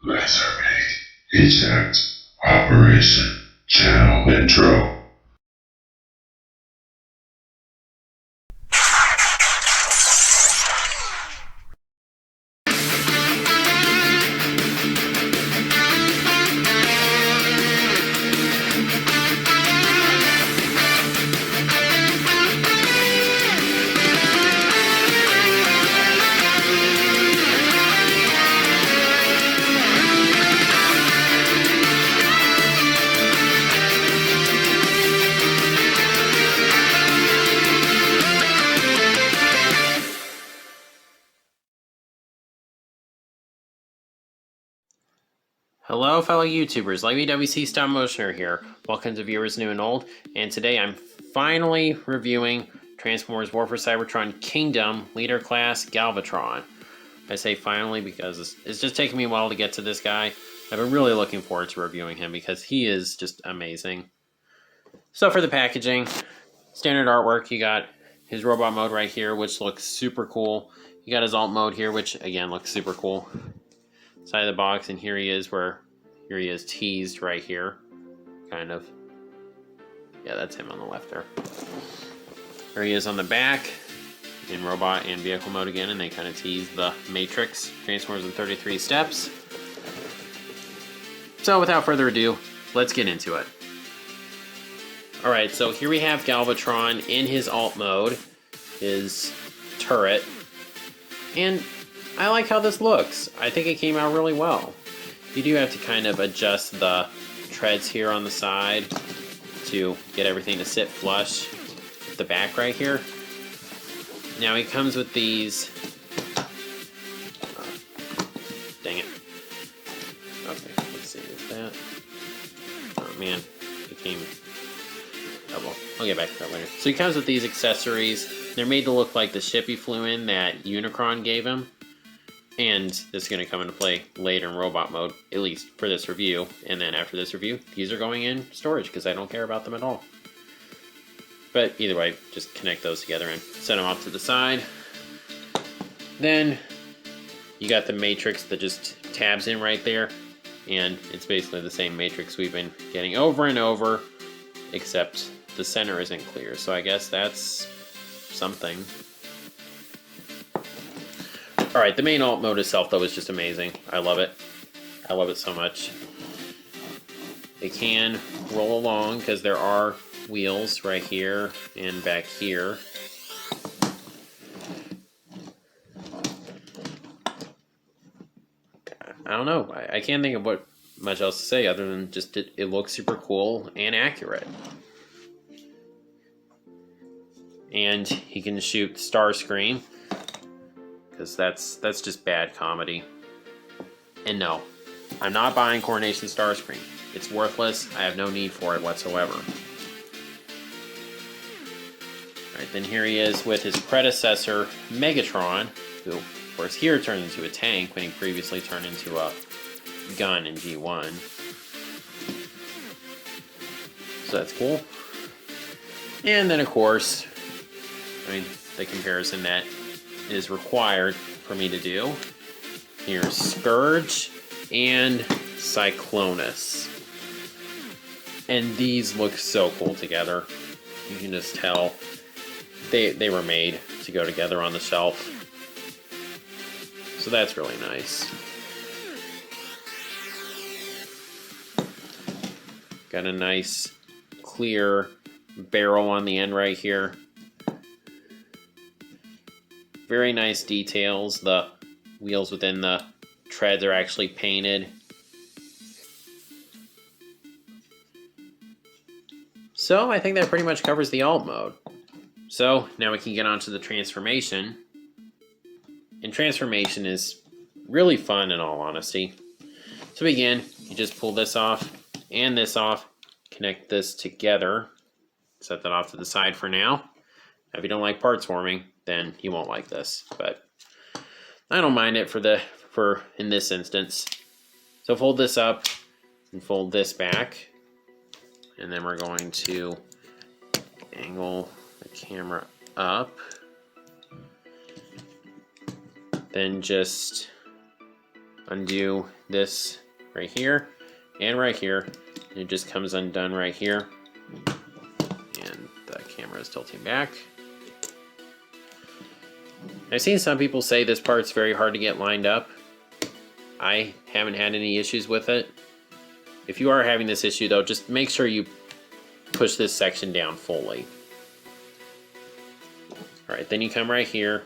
Lasermate. Eject. Operation. Channel intro. Hello fellow YouTubers, WfC Stop Motioner here. Welcome to viewers new and old, and today I'm finally reviewing Transformers War for Cybertron Kingdom Leader Class Galvatron. I say finally because it's just taking me a while to get to this guy. I've been really looking forward to reviewing him because he is just amazing. So for the packaging, standard artwork, you got his robot mode right here, which looks super cool. You got his alt mode here, which again looks super cool. Side of the box, and here he is teased right here, kind of. Yeah, that's him on the left there. Here he is on the back in robot and vehicle mode again, and they kind of tease the Matrix Transformers in 33 steps. So without further ado, let's get into it. Alright, so here we have Galvatron in his alt mode, his turret, and I like how this looks. I think it came out really well. You do have to kind of adjust the treads here on the side to get everything to sit flush with the back right here. Now he comes with these... dang it. Okay, let's see, is that... oh man, it came... oh well, I'll get back to that later. So he comes with these accessories. They're made to look like the ship he flew in that Unicron gave him. And this is going to come into play later in robot mode, at least for this review. And then after this review, these are going in storage because I don't care about them at all. But either way, just connect those together and set them off to the side. Then you got the matrix that just tabs in right there. And it's basically the same matrix we've been getting over and over, except the center isn't clear. So I guess that's something. Alright, the main alt mode itself, though, is just amazing. I love it. I love it so much. It can roll along, because there are wheels right here and back here. I don't know. I can't think of what much else to say other than just it looks super cool and accurate. And he can shoot Starscream, because that's just bad comedy. And no, I'm not buying Coronation Starscream. It's worthless. I have no need for it whatsoever. Alright, then here he is with his predecessor, Megatron, who, of course, here turned into a tank when he previously turned into a gun in G1. So that's cool. And then, of course, I mean, the comparison that is required for me to do. Here's Scourge and Cyclonus. And these look so cool together. You can just tell they were made to go together on the shelf. So that's really nice. Got a nice clear barrel on the end right here. Very nice details. The wheels within the treads are actually painted. So I think that pretty much covers the alt mode. So now we can get on to the transformation. And transformation is really fun in all honesty. To begin, you just pull this off and this off, connect this together, set that off to the side for now. If you don't like parts forming, then you won't like this, but I don't mind it for in this instance. So fold this up and fold this back, and then we're going to angle the camera up. Then just undo this right here and right here. And it just comes undone right here. And the camera is tilting back. I've seen some people say this part's very hard to get lined up. I haven't had any issues with it. If you are having this issue though, just make sure you push this section down fully. Alright, then you come right here,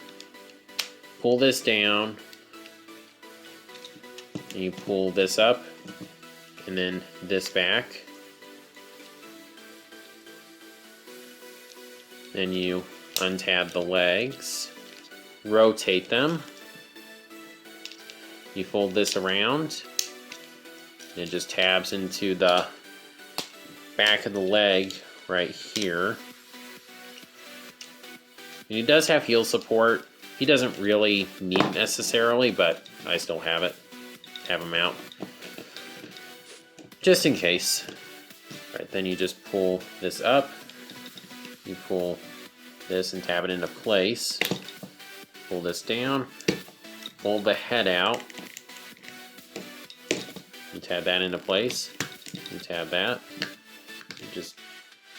pull this down, and you pull this up, and then this back. Then you untab the legs, rotate them, you fold this around, and it just tabs into the back of the leg right here. And he does have heel support. He doesn't really need it necessarily, but I still have it. Have him out. Just in case. Alright, then you just pull this up. You pull this and tab it into place. Pull this down. Pull the head out. You tab that into place. You tab that. You just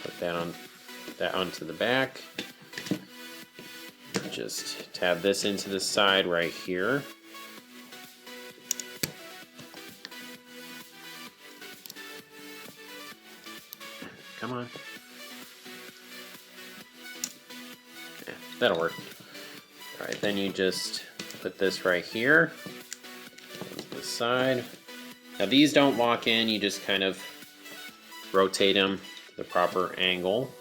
put that onto the back. Just tab this into the side right here. Come on. Yeah, that'll work. Alright, then you just put this right here. To the side. Now these don't lock in, you just kind of rotate them the proper angle.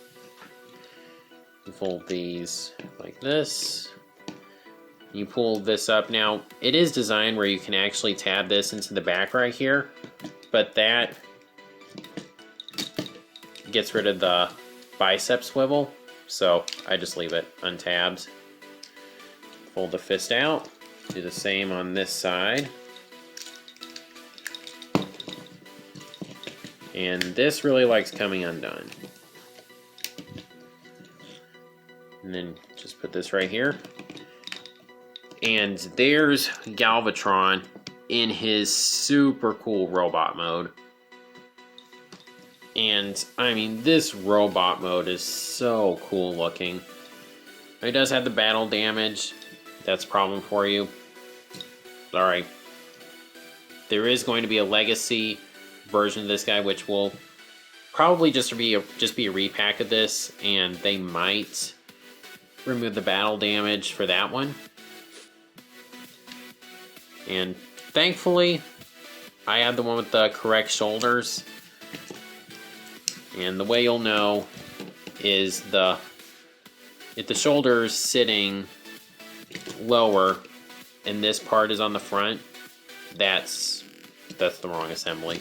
Fold these like this. You pull this up. Now, it is designed where you can actually tab this into the back right here, but that gets rid of the bicep swivel, so I just leave it untabbed. Fold the fist out. Do the same on this side. And this really likes coming undone. And then just put this right here. And there's Galvatron in his super cool robot mode. And I mean, this robot mode is so cool looking. It does have the battle damage. That's a problem for you. Alright. There is going to be a legacy version of this guy, which will probably just be a repack of this, and they might remove the battle damage for that one. And thankfully, I had the one with the correct shoulders. And the way you'll know is if the shoulder's sitting lower and this part is on the front, that's the wrong assembly.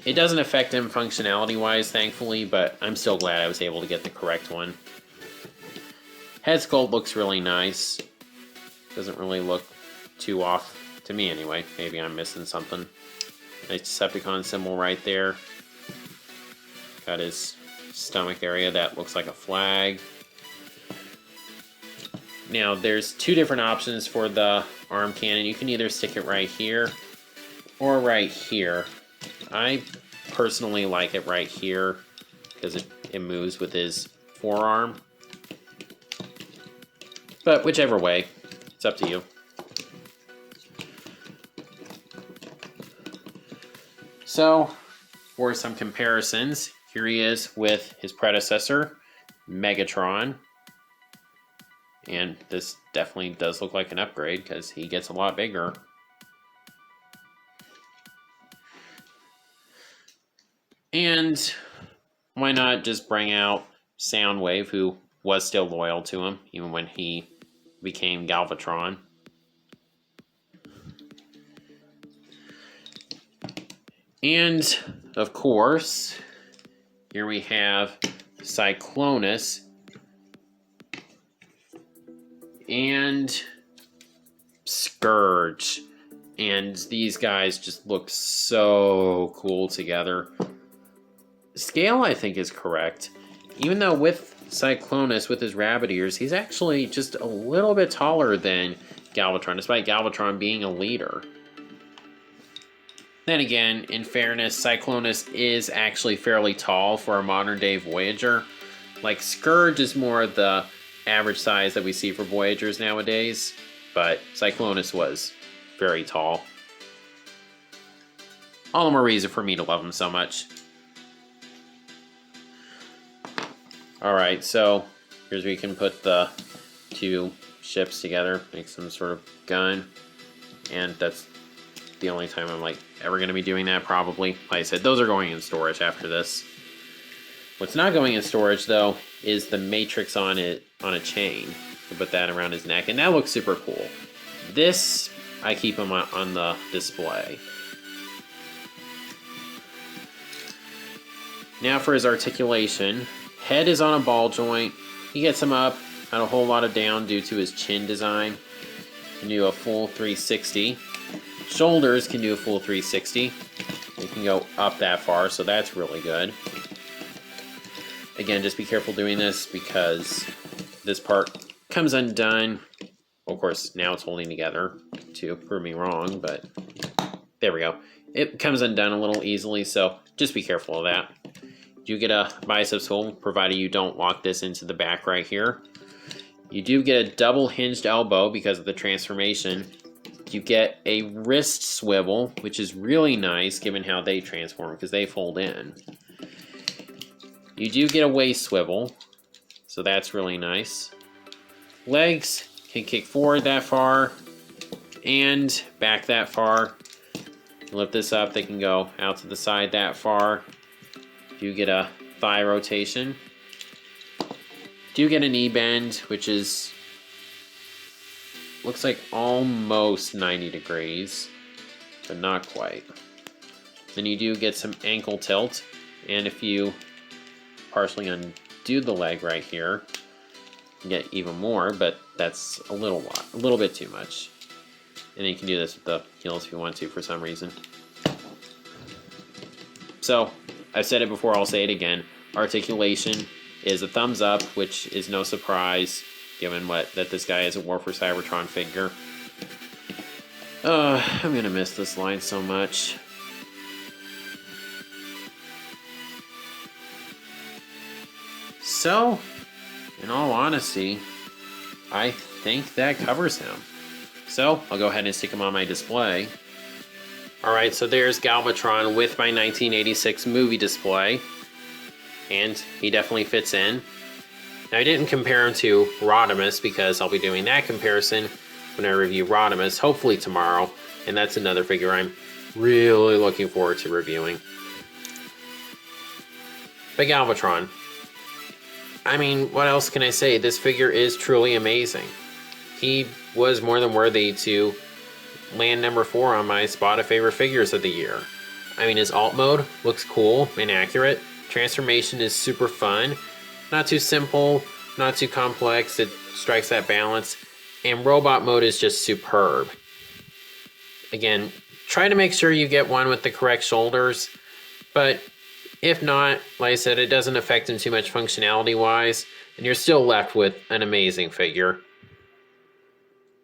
It doesn't affect him functionality-wise, thankfully, but I'm still glad I was able to get the correct one. Head sculpt looks really nice. Doesn't really look too off, to me anyway. Maybe I'm missing something. Nice Decepticon symbol right there. Got his stomach area that looks like a flag. Now, there's two different options for the arm cannon. You can either stick it right here or right here. I personally like it right here because it moves with his forearm. But whichever way, it's up to you. So, for some comparisons, here he is with his predecessor, Megatron. And this definitely does look like an upgrade because he gets a lot bigger. And why not just bring out Soundwave, who was still loyal to him, even when he became Galvatron. And, of course, here we have Cyclonus and Scourge. And these guys just look so cool together. Scale, I think, is correct. Even though with Cyclonus, with his rabbit ears, he's actually just a little bit taller than Galvatron, despite Galvatron being a leader. Then again, in fairness, Cyclonus is actually fairly tall for a modern-day Voyager. Like, Scourge is more the average size that we see for Voyagers nowadays, but Cyclonus was very tall. All the more reason for me to love him so much. Alright, so here's where you can put the two ships together, make some sort of gun, and that's the only time I'm like ever going to be doing that, probably. Like I said, those are going in storage after this. What's not going in storage though is the matrix on it on a chain. To put that around his neck, and that looks super cool. This I keep him on the display. Now for his articulation. Head is on a ball joint. He gets him up and a whole lot of down due to his chin design. Can do a full 360. Shoulders can do a full 360. They can go up that far, so that's really good. Again, just be careful doing this because this part comes undone. Well, of course, now it's holding together to prove me wrong, but there we go. It comes undone a little easily, so just be careful of that. You get a biceps hold, provided you don't lock this into the back right here. You do get a double hinged elbow because of the transformation. You get a wrist swivel, which is really nice given how they transform because they fold in. You do get a waist swivel, so that's really nice. Legs can kick forward that far and back that far. Lift this up, they can go out to the side that far. Do get a thigh rotation. Do get a knee bend, which is looks like almost 90 degrees, but not quite. Then you do get some ankle tilt, and if you partially undo the leg right here, you get even more, but that's a little bit too much. And then you can do this with the heels if you want to for some reason. So, I've said it before, I'll say it again. Articulation is a thumbs up, which is no surprise, given that this guy is a War for Cybertron figure. I'm gonna miss this line so much. So, in all honesty, I think that covers him. So, I'll go ahead and stick him on my display. Alright, so there's Galvatron with my 1986 movie display. And he definitely fits in. Now, I didn't compare him to Rodimus because I'll be doing that comparison when I review Rodimus, hopefully tomorrow. And that's another figure I'm really looking forward to reviewing. But Galvatron. I mean, what else can I say? This figure is truly amazing. He was more than worthy to land number 4 on my spot of favorite figures of the year. I mean, his alt mode looks cool and accurate. Transformation is super fun. Not too simple, not too complex. It strikes that balance. And robot mode is just superb. Again, try to make sure you get one with the correct shoulders. But if not, like I said, it doesn't affect him too much functionality-wise. And you're still left with an amazing figure.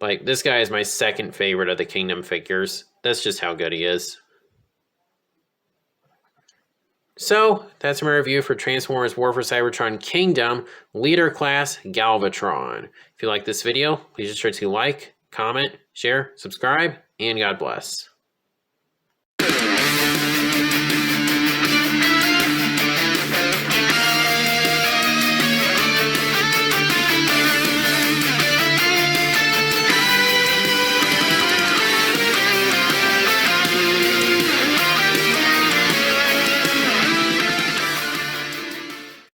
Like, this guy is my second favorite of the Kingdom figures. That's just how good he is. So, that's my review for Transformers War for Cybertron Kingdom Leader Class Galvatron. If you like this video, please just sure to like, comment, share, subscribe, and God bless.